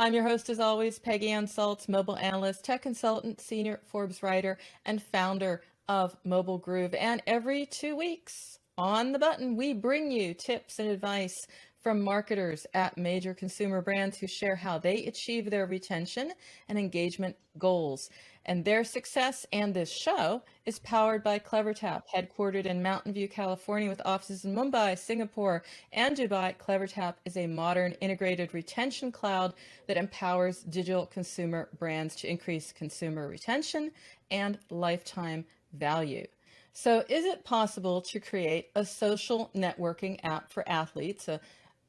I'm your host, as always, Peggy Anne Salz, mobile analyst, tech consultant, senior Forbes writer, and founder of Mobile Groove. And every 2 weeks on the button, we bring you tips and advice from marketers at major consumer brands who share how they achieve their retention and engagement goals. And their success and this show is powered by Clevertap, headquartered in Mountain View, California, with offices in Mumbai, Singapore, and Dubai. Clevertap is a modern integrated retention cloud that empowers digital consumer brands to increase consumer retention and lifetime value. So is it possible to create a social networking app for athletes, a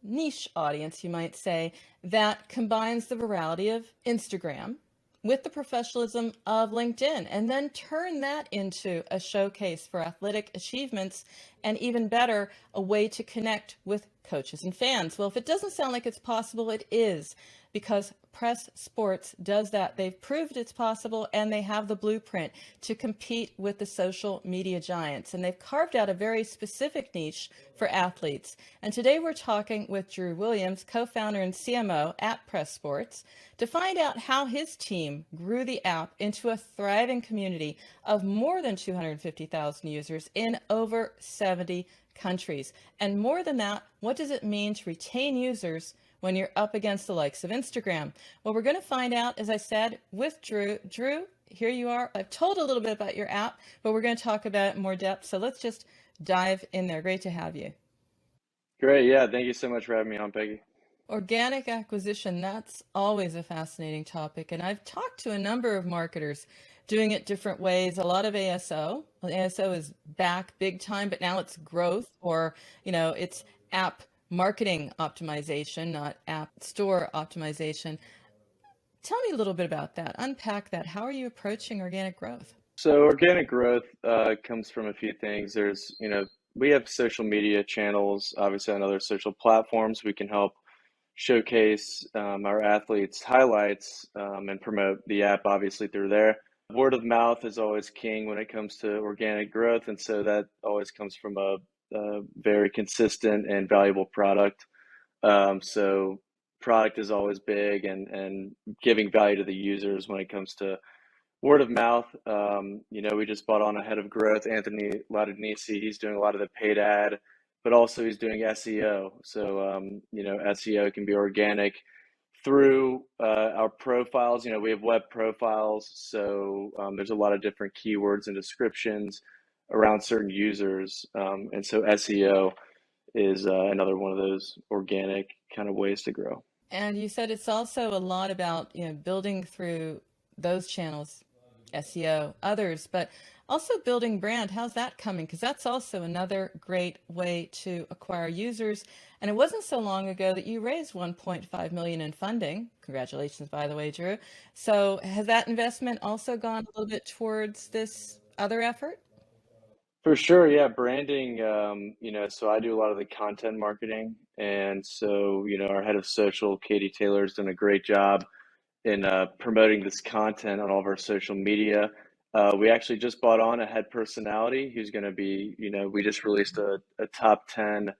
niche audience, you might say, that combines the virality of Instagram with the professionalism of LinkedIn, and then turn that into a showcase for athletic achievements, and even better, a way to connect with coaches and fans? Well, if it doesn't sound like it's possible, it is, because Press Sports does that. They've proved it's possible, and they have the blueprint to compete with the social media giants. And they've carved out a very specific niche for athletes. And today we're talking with Drew Williams, co-founder and CMO at Press Sports, to find out how his team grew the app into a thriving community of more than 250,000 users in over 70 countries. And more than that, what does it mean to retain users when you're up against the likes of Instagram? Well, we're going to find out, as I said, with Drew. Drew, here you are. I've told a little bit about your app, but we're going to talk about it in more depth. So let's just dive in there. Great to have you. Great. Yeah. Thank you so much for having me on, Peggy. Organic acquisition, that's always a fascinating topic. And I've talked to a number of marketers doing it different ways. A lot of ASO. Well, ASO is back big time, but now it's growth, or, it's app marketing optimization, not app store optimization. Tell me a little bit about that. Unpack that. How are you approaching organic growth? So organic growth comes from a few things. We have social media channels, obviously on other social platforms. We can help showcase our athletes' highlights and promote the app, obviously, through there. Word of mouth is always king when it comes to organic growth, and so that always comes from a very consistent and valuable product. So product is always big, and giving value to the users when it comes to word of mouth. We just bought on a head of growth, Anthony Ladanisi. He's doing a lot of the paid ad, but also he's doing SEO. So, SEO can be organic through our profiles. We have web profiles. So there's a lot of different keywords and descriptions around certain users. And so SEO is another one of those organic kind of ways to grow. And you said it's also a lot about, building through those channels, SEO, others, but also building brand. How's that coming? Because that's also another great way to acquire users. And it wasn't so long ago that you raised 1.5 million in funding. Congratulations, by the way, Drew. So has that investment also gone a little bit towards this other effort? For sure, yeah, branding, so I do a lot of the content marketing. And so, our head of social, Katie Taylor's done a great job in promoting this content on all of our social media. We actually just bought on a head personality who's going to be, we just released a top 10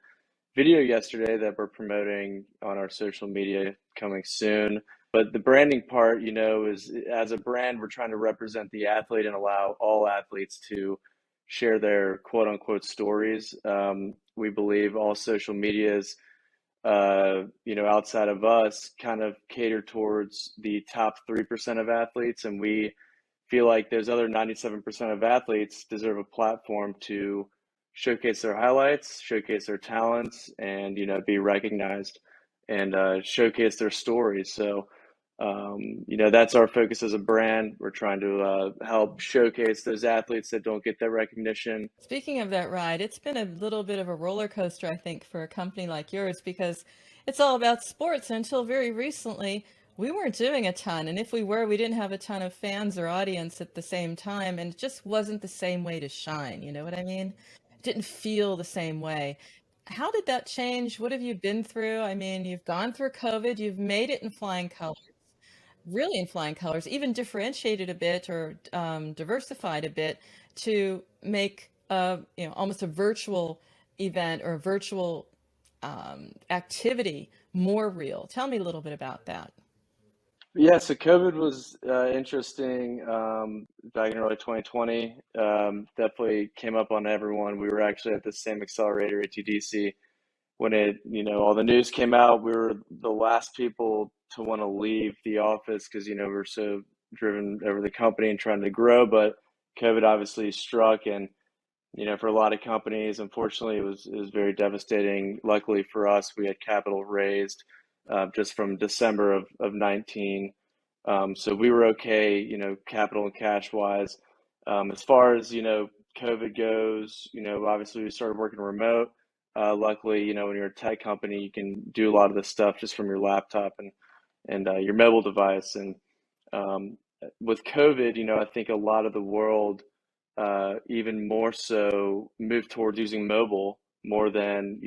video yesterday that we're promoting on our social media coming soon. But the branding part, is as a brand, we're trying to represent the athlete and allow all athletes to share their quote unquote stories. We believe all social medias, outside of us, kind of cater towards the top 3% of athletes. And we feel like those other 97% of athletes deserve a platform to showcase their highlights, showcase their talents, and, be recognized and showcase their stories. So, that's our focus as a brand. We're trying to help showcase those athletes that don't get that recognition. Speaking of that ride, it's been a little bit of a roller coaster, I think, for a company like yours, because it's all about sports. And until very recently, we weren't doing a ton. And if we were, we didn't have a ton of fans or audience at the same time. And it just wasn't the same way to shine. You know what I mean? It didn't feel the same way. How did that change? What have you been through? I mean, you've gone through COVID, you've made it in flying colors, really in flying colors, even differentiated a bit, or diversified a bit, to make almost a virtual event or a virtual activity more real. Tell me a little bit about that. Yeah, so COVID was interesting back in early 2020. Definitely came up on everyone. We were actually at the same accelerator at UDC when all the news came out. We were the last people to want to leave the office because, we were so driven over the company and trying to grow. But COVID obviously struck, and for a lot of companies, unfortunately, it was very devastating. Luckily for us, we had capital raised just from December of 19. So we were okay, capital and cash wise. As far as, COVID goes, obviously we started working remote. Luckily, when you're a tech company, you can do a lot of this stuff just from your laptop and your mobile device. And um, with COVID, I think a lot of the world even more so moved towards using mobile more than,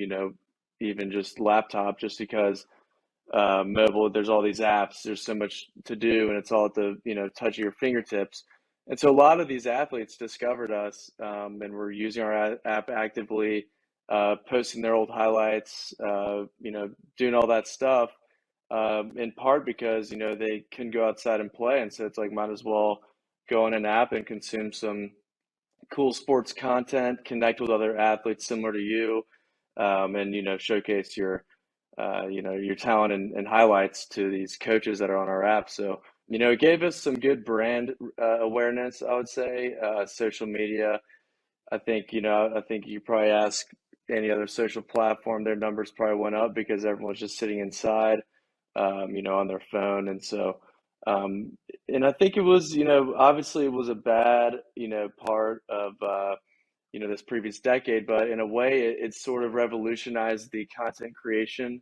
even just laptop, just because mobile, there's all these apps, there's so much to do, and it's all at the touch of your fingertips. And so a lot of these athletes discovered us, and were using our app actively, posting their old highlights, doing all that stuff, in part because they couldn't go outside and play, and so it's like might as well go on an app and consume some cool sports content, connect with other athletes similar to you, and showcase your talent and highlights to these coaches that are on our app. So it gave us some good brand awareness, I would say. Social media, I think you probably ask any other social platform, their numbers probably went up because everyone's just sitting inside, on their phone. And so, um, and I think it was, obviously it was a bad, part of, this previous decade, but in a way, it sort of revolutionized the content creation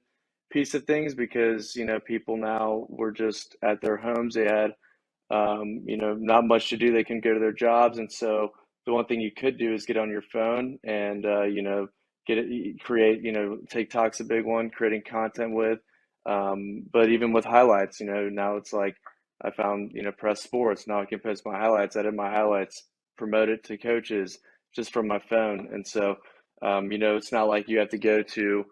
piece of things because, people now were just at their homes. They had not much to do. They can go to their jobs, and so the one thing you could do is get on your phone and get it, create. TikTok's a big one, creating content with. But even with highlights, now it's like I found press sports. Now I can post my highlights, edit my highlights, promote it to coaches just from my phone, and so it's not like you have to go to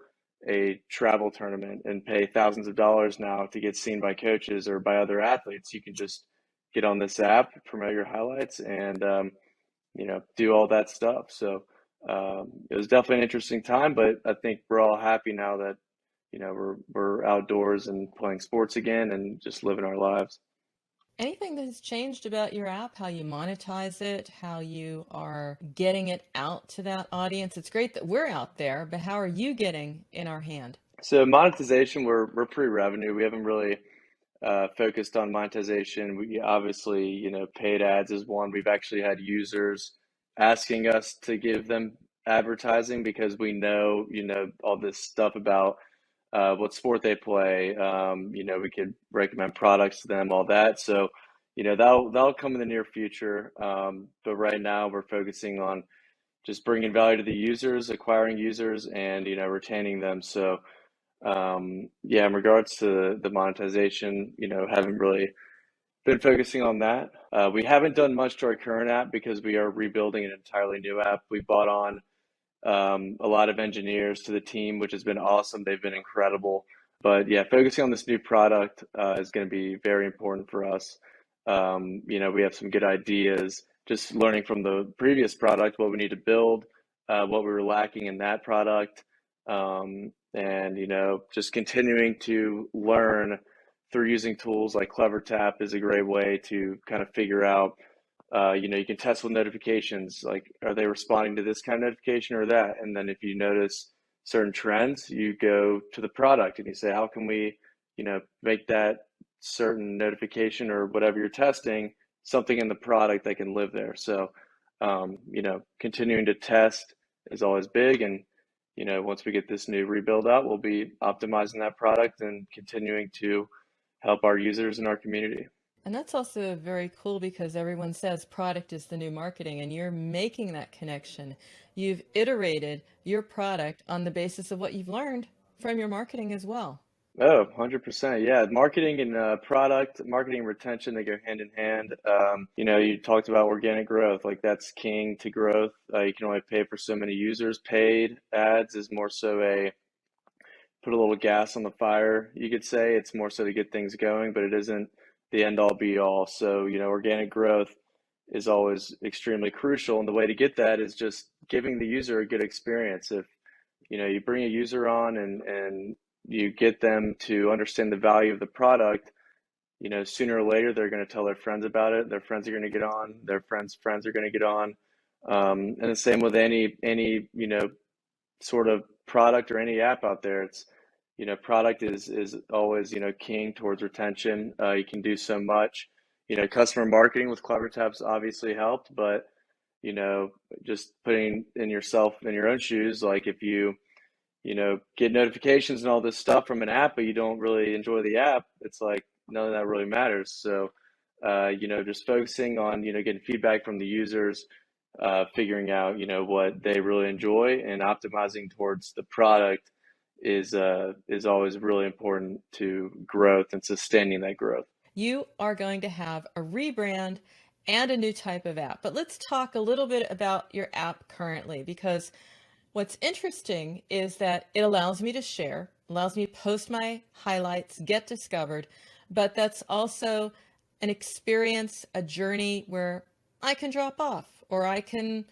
a travel tournament and pay thousands of dollars now to get seen by coaches or by other athletes. You can just get on this app, promote your highlights, and do all that stuff. So it was definitely an interesting time, but I think we're all happy now that we're outdoors and playing sports again and just living our lives. Anything that has changed about your app, how you monetize it, how you are getting it out to that audience? It's great that we're out there, but how are you getting in our hand? So monetization, we're pre-revenue. We haven't really focused on monetization. We obviously, paid ads is one. We've actually had users asking us to give them advertising because we know, all this stuff about what sport they play. We could recommend products to them, all that. So, that'll come in the near future. But right now, we're focusing on just bringing value to the users, acquiring users, and retaining them. So, yeah, in regards to the monetization, haven't really been focusing on that. We haven't done much to our current app because we are rebuilding an entirely new app. We bought on a lot of engineers to the team, which has been awesome. They've been incredible. But yeah, focusing on this new product is going to be very important for us. We have some good ideas, just learning from the previous product, what we need to build, what we were lacking in that product, and just continuing to learn through using tools like Clevertap is a great way to kind of figure out you can test with notifications, like are they responding to this kind of notification or that? And then if you notice certain trends, you go to the product and you say, how can we, make that certain notification or whatever you're testing something in the product that can live there. So, continuing to test is always big. And, once we get this new rebuild out, we'll be optimizing that product and continuing to help our users and our community. And that's also very cool because everyone says product is the new marketing, and you're making that connection. You've iterated your product on the basis of what you've learned from your marketing as well. Oh, 100%. Yeah. Marketing and product, marketing and retention, they go hand in hand. You talked about organic growth, like that's king to growth. You can only pay for so many users. Paid ads is more so a put a little gas on the fire, you could say. It's more so to get things going, but it isn't. the end all be all. So, organic growth is always extremely crucial. And the way to get that is just giving the user a good experience. If, you bring a user on and you get them to understand the value of the product, sooner or later they're going to tell their friends about it. Their friends are going to get on. Their friends' friends are going to get on. And the same with any sort of product or any app out there. It's product is always king towards retention. You can do so much. Customer marketing with Clevertap's obviously helped, but just putting in yourself in your own shoes, like if you get notifications and all this stuff from an app, but you don't really enjoy the app, it's like none of that really matters. So, just focusing on, getting feedback from the users, figuring out, what they really enjoy and optimizing towards the product is always really important to growth and sustaining that growth. You are going to have a rebrand and a new type of app. But let's talk a little bit about your app currently, because what's interesting is that it allows me to share, allows me to post my highlights, get discovered, but that's also an experience, a journey where I can drop off or I can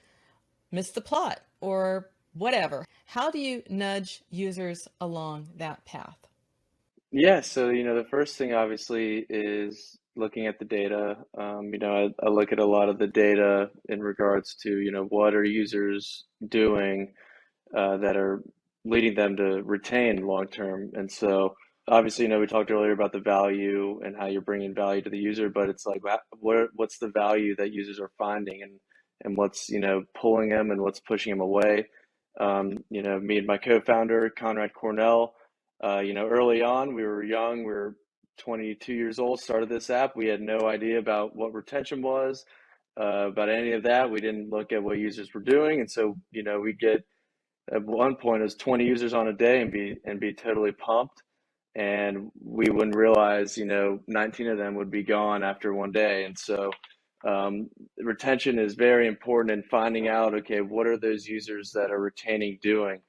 miss the plot or whatever. How do you nudge users along that path? Yeah, so the first thing obviously is looking at the data. I look at a lot of the data in regards to what are users doing that are leading them to retain long term. And so obviously, we talked earlier about the value and how you're bringing value to the user, but it's like what's the value that users are finding and what's pulling them and what's pushing them away. Me and my co-founder Conrad Cornell. Early on, we were young, we were 22 years old, started this app. We had no idea about what retention was, about any of that. We didn't look at what users were doing. And so, we get at one point it was 20 users on a day and be totally pumped. And we wouldn't realize, 19 of them would be gone after one day. And so retention is very important in finding out, okay, what are those users that are retaining doing?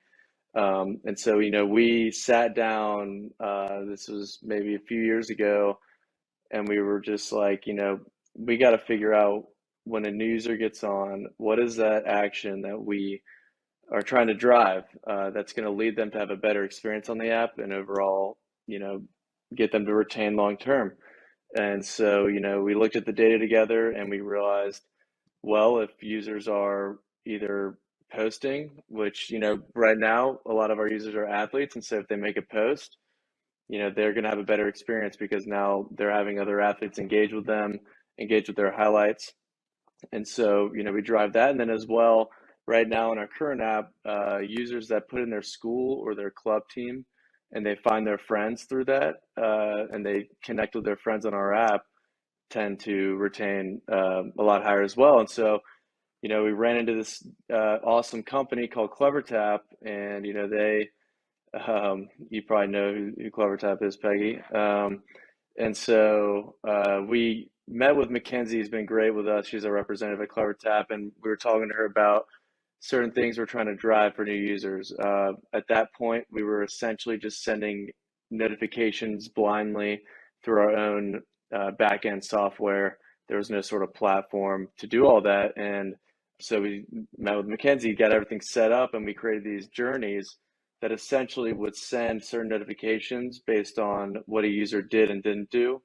And so, we sat down, this was maybe a few years ago, and we were just like, we got to figure out when a new user gets on, what is that action that we are trying to drive that's going to lead them to have a better experience on the app and overall, get them to retain long term. And so, we looked at the data together and we realized, well, if users are either posting, which, right now a lot of our users are athletes, and so if they make a post, they're going to have a better experience because now they're having other athletes engage with them, engage with their highlights. And so, we drive that. And then as well, right now in our current app, users that put in their school or their club team and they find their friends through that, and they connect with their friends on our app, tend to retain a lot higher as well. And so, we ran into this awesome company called Clevertap, and they, you probably know who Clevertap is, Peggy. And so we met with Mackenzie, who's been great with us. She's a representative at Clevertap, and we were talking to her about certain things we're trying to drive for new users. At that point, we were essentially just sending notifications blindly through our own back-end software. There was no sort of platform to do all that. And so we met with Mackenzie, got everything set up, and we created these journeys that essentially would send certain notifications based on what a user did and didn't do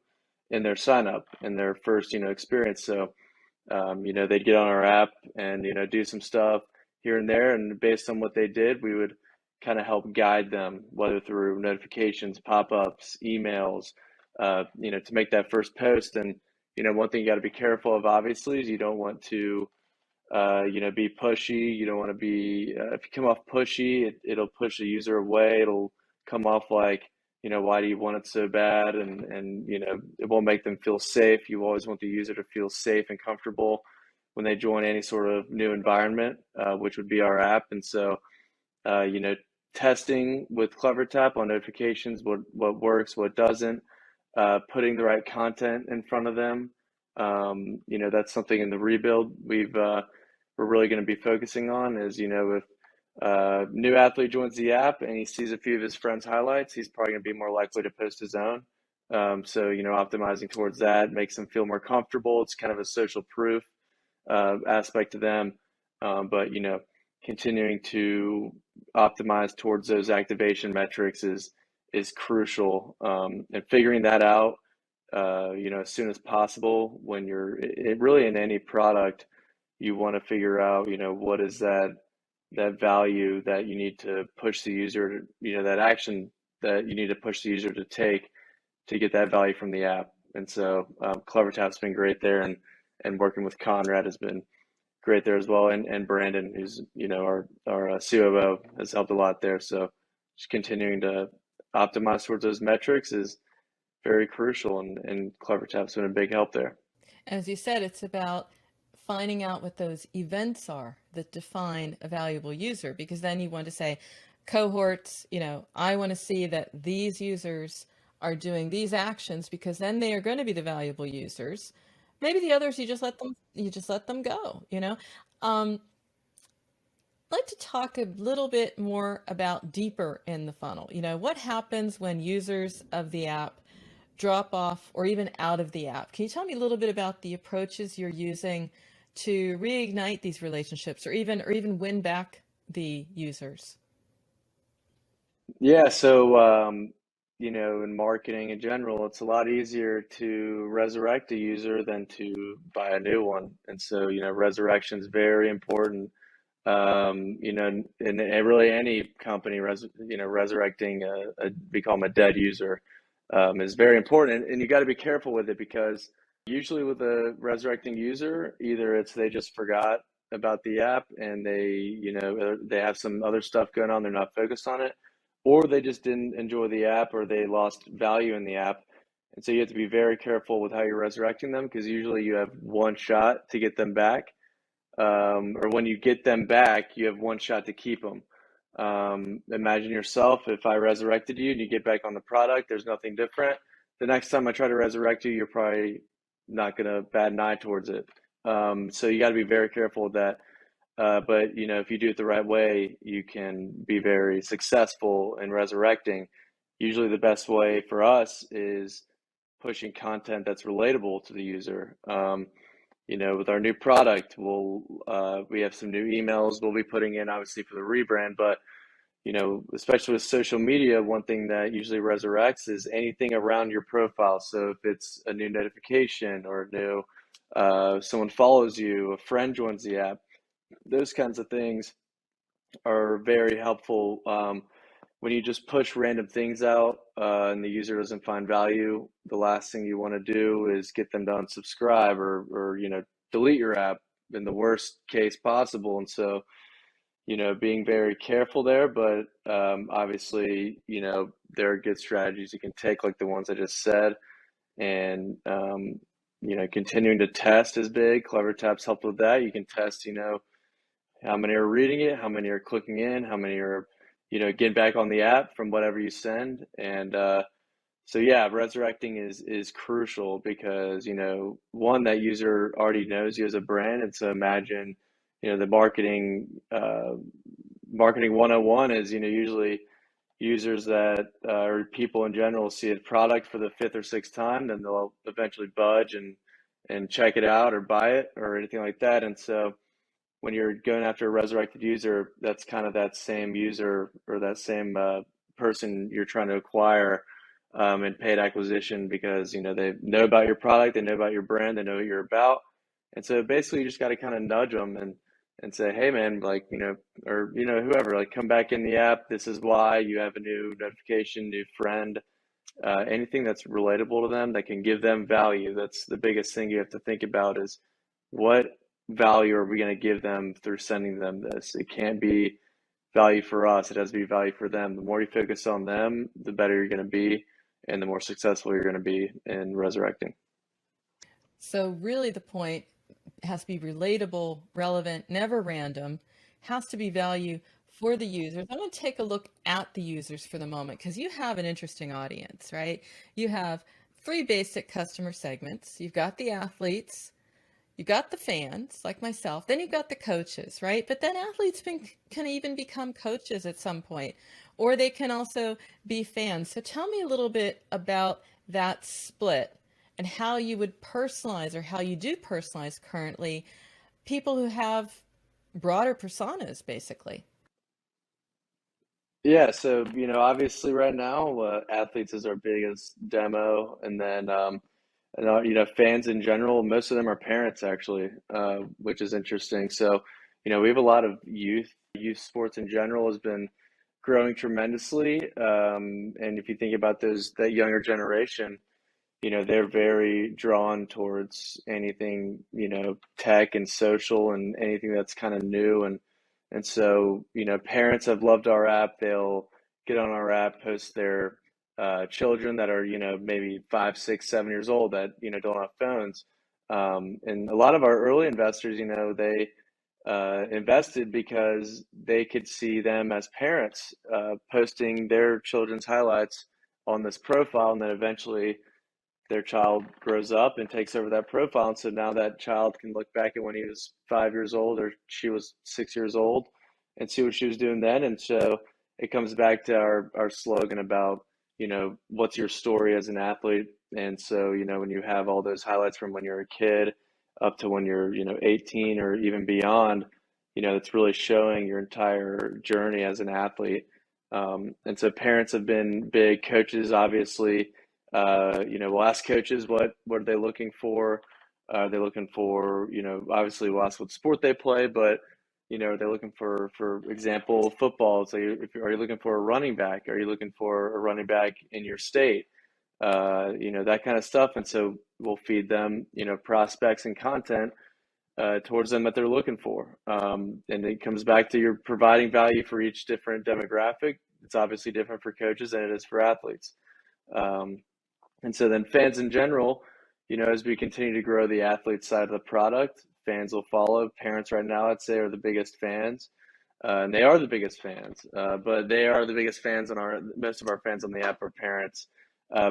in their sign up in their first experience. So they'd get on our app and do some stuff here and there, and based on what they did, we would kind of help guide them, whether through notifications, pop-ups, emails, to make that first post. And one thing you got to be careful of, obviously, is you don't want to be pushy. You don't want to be, if you come off pushy, it'll push the user away. It'll come off like, why do you want it so bad? And it won't make them feel safe. You always want the user to feel safe and comfortable when they join any sort of new environment, which would be our app. And so, testing with Clevertap on notifications, what works, what doesn't, putting the right content in front of them. That's something in the rebuild we're really going to be focusing on is, if a new athlete joins the app and he sees a few of his friends' highlights, he's probably going to be more likely to post his own. So, optimizing towards that makes them feel more comfortable. It's kind of a social proof aspect to them. But, continuing to optimize towards those activation metrics is crucial. And figuring that out, as soon as possible when really in any product, you want to figure out, what is that value that you need to push the user, that action that you need to push the user to take to get that value from the app. And so Clevertap's been great there, and working with Conrad has been great there as well. And Brandon, who's our COO, has helped a lot there. So just continuing to optimize towards those metrics is very crucial, and Clevertap's been a big help there. As you said, it's about finding out what those events are that define a valuable user, because then you want to say cohorts, I want to see that these users are doing these actions, because then they are going to be the valuable users. Maybe the others, you just let them go. I'd like to talk a little bit more about deeper in the funnel. What happens when users of the app drop off or even out of the app? Can you tell me a little bit about the approaches you're using to reignite these relationships, or even win back the users? Yeah, so in marketing in general, it's a lot easier to resurrect a user than to buy a new one. And so, resurrection is very important. In really any company, resurrecting we call them a dead user, is very important. And you got to be careful with it, because usually with a resurrecting user, either it's they just forgot about the app and they have some other stuff going on, they're not focused on it, or they just didn't enjoy the app, or they lost value in the app. And so you have to be very careful with how you're resurrecting them, because usually you have one shot to get them back. Or when you get them back, you have one shot to keep them. Imagine yourself, if I resurrected you and you get back on the product, there's nothing different. The next time I try to resurrect you, you're probably not going to bat an eye towards it. So you got to be very careful with that. But if you do it the right way, you can be very successful in resurrecting. Usually the best way for us is pushing content that's relatable to the user. With our new product, we have some new emails we'll be putting in, obviously, for the rebrand. But especially with social media, one thing that usually resurrects is anything around your profile. So if it's a new notification, or a new someone follows you, a friend joins the app, those kinds of things are very helpful. When you just push random things out and the user doesn't find value, the last thing you want to do is get them to unsubscribe, or delete your app in the worst case possible. And so, being very careful there, but obviously, there are good strategies you can take, like the ones I just said. And continuing to test is big. Clevertap's helped with that. You can test, how many are reading it, how many are clicking in, how many are getting back on the app from whatever you send. And so yeah, resurrecting is crucial, because one, that user already knows you as a brand. And so imagine, the marketing 101 is, usually users that or people in general see a product for the fifth or sixth time, then they'll eventually budge and check it out or buy it or anything like that. And so when you're going after a resurrected user, that's kind of that same user, or that same person you're trying to acquire in paid acquisition, because they know about your product, they know about your brand, they know what you're about. And so basically you just got to kind of nudge them and say, hey man, like, or whoever, like, come back in the app, this is why, you have a new notification, new friend, anything that's relatable to them that can give them value. That's the biggest thing you have to think about, is what value are we going to give them through sending them this? It can't be value for us, it has to be value for them. The more you focus on them, the better you're going to be, and the more successful you're going to be in resurrecting. So really the point has to be relatable, relevant, never random, has to be value for the users. I want to take a look at the users for the moment, because you have an interesting audience, right? You have three basic customer segments. You've got the athletes, you've got the fans like myself, then you've got the coaches, right? But then athletes can even become coaches at some point, or they can also be fans. So tell me a little bit about that split and how you would personalize, or how you do personalize currently, people who have broader personas, basically. Yeah, so obviously right now, athletes is our biggest demo, and then fans in general. Most of them are parents actually, which is interesting. So, we have a lot of youth sports in general has been growing tremendously. And if you think about that younger generation, they're very drawn towards anything, tech and social and anything that's kind of new. And so, parents have loved our app. They'll get on our app, post their children that are, maybe 5, 6, 7 years old that, don't have phones. And a lot of our early investors, they invested because they could see them as parents posting their children's highlights on this profile, and then eventually their child grows up and takes over that profile. And so now that child can look back at when he was 5 years old or she was 6 years old and see what she was doing then. And so it comes back to our slogan about, what's your story as an athlete? And so, when you have all those highlights from when you're a kid up to when you're, 18 or even beyond, it's really showing your entire journey as an athlete. And so parents have been big, coaches, obviously. We'll ask coaches what are they looking for. They're looking for, obviously we'll ask what sport they play, but they're looking for example, football. So are you looking for a running back? Are you looking for a running back in your state? That kind of stuff. And so we'll feed them, prospects and content towards them that they're looking for. And it comes back to you're providing value for each different demographic. It's obviously different for coaches than it is for athletes. And so then fans in general, as we continue to grow the athlete side of the product, fans will follow. Parents right now, I'd say, are the biggest fans. And they are the biggest fans, but they are the biggest fans most of our fans on the app are parents,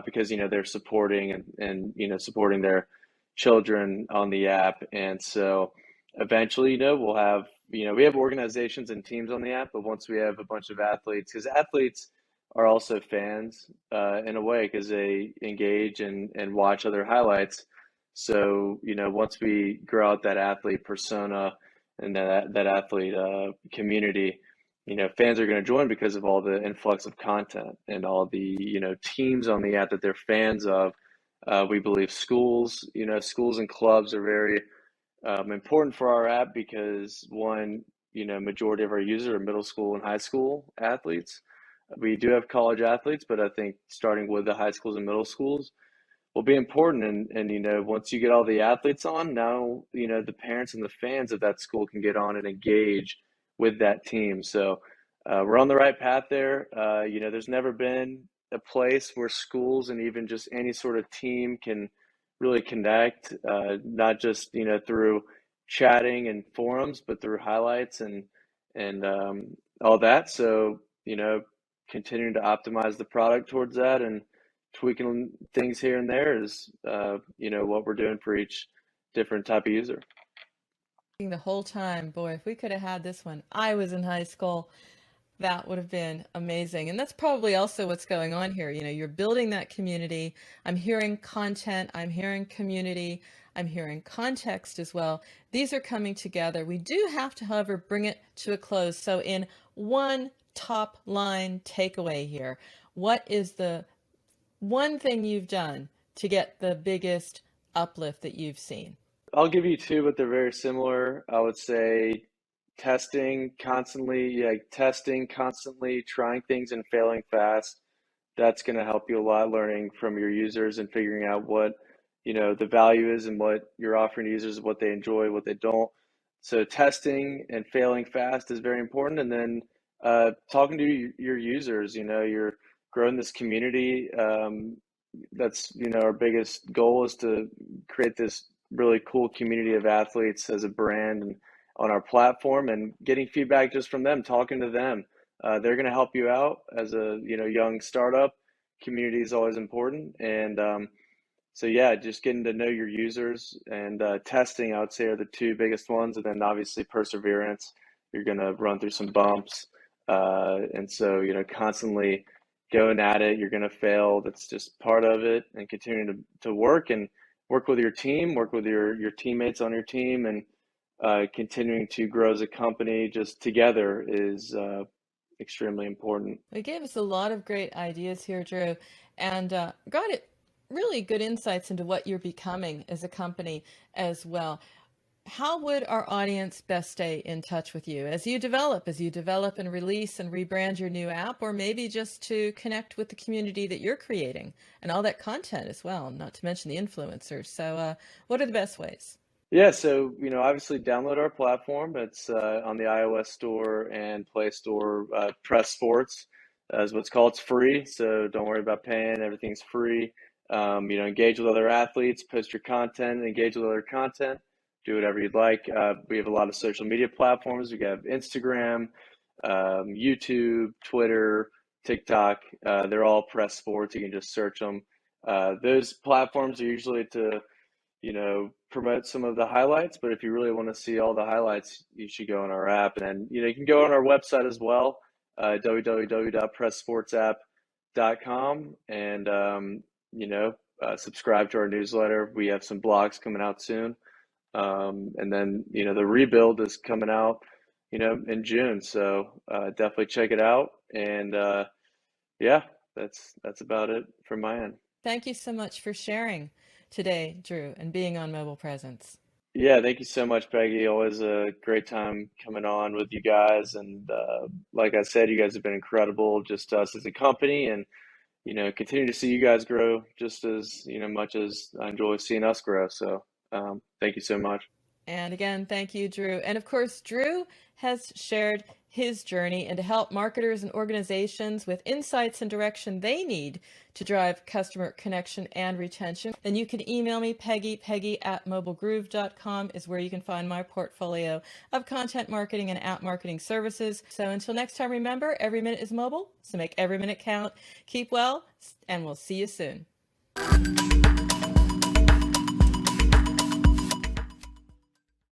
because, they're supporting and supporting their children on the app. And so eventually, we'll have, we have organizations and teams on the app, but once we have a bunch of athletes, because athletes are also fans in a way because they engage and watch other highlights. So, once we grow out that athlete persona and that athlete community, fans are going to join because of all the influx of content and all the, teams on the app that they're fans of. We believe schools and clubs are very important for our app because one, majority of our users are middle school and high school athletes. We do have college athletes, but I think starting with the high schools and middle schools will be important. And once you get all the athletes on, now, the parents and the fans of that school can get on and engage with that team. So we're on the right path there. There's never been a place where schools and even just any sort of team can really connect, not just, through chatting and forums, but through highlights and all that. So, continuing to optimize the product towards that and tweaking things here and there is, what we're doing for each different type of user. The whole time, boy, if we could have had this when I was in high school, that would have been amazing. And that's probably also what's going on here. You're building that community. I'm hearing content, I'm hearing community, I'm hearing context as well. These are coming together. We do have to, however, bring it to a close. So in one top line takeaway here, what is the one thing you've done to get the biggest uplift that you've seen? I'll give you two, but they're very similar. I would say testing constantly, trying things and failing fast. That's going to help you a lot, learning from your users and figuring out what, the value is and what you're offering to users, what they enjoy, what they don't. So testing and failing fast is very important. And then talking to your users, you're growing this community. That's, our biggest goal is to create this really cool community of athletes as a brand and on our platform and getting feedback just from them, talking to them. They're going to help you out as a, young startup. Community is always important. And so yeah, just getting to know your users and testing, I would say, are the two biggest ones. And then obviously perseverance. You're going to run through some bumps. And so, constantly going at it. You're going to fail. That's just part of it. And continue to work and work with your team, work with your teammates on your team, and continuing to grow as a company just together is extremely important. You gave us a lot of great ideas here, Drew, and got it really good insights into what you're becoming as a company as well. How would our audience best stay in touch with you as you develop and release and rebrand your new app, or maybe just to connect with the community that you're creating and all that content as well, not to mention the influencers? So what are the best ways? Yeah, so obviously download our platform. It's on the iOS store and Play Store. Press Sports is what's called. It's free, so don't worry about paying. Everything's free. Engage with other athletes, post your content, engage with other content, do whatever you'd like. We have a lot of social media platforms. We have Instagram, YouTube, Twitter, TikTok. They're all Press Sports. You can just search them. Those platforms are usually to promote some of the highlights, but if you really want to see all the highlights, you should go on our app. And then, you can go on our website as well, www.pressportsapp.com, and, subscribe to our newsletter. We have some blogs coming out soon. And then, the rebuild is coming out, in June. So definitely check it out. And yeah, that's about it from my end. Thank you so much for sharing today, Drew, and being on Mobile Presence. Yeah, thank you so much, Peggy. Always a great time coming on with you guys. And like I said, you guys have been incredible, just us as a company, and continue to see you guys grow just as much as I enjoy seeing us grow. So thank you so much. And again, thank you, Drew. And of course, Drew has shared his journey and to help marketers and organizations with insights and direction they need to drive customer connection and retention. Then you can email me, Peggy@mobilegroove.com is where you can find my portfolio of content marketing and app marketing services. So until next time, remember, every minute is mobile, so make every minute count. Keep well, and we'll see you soon.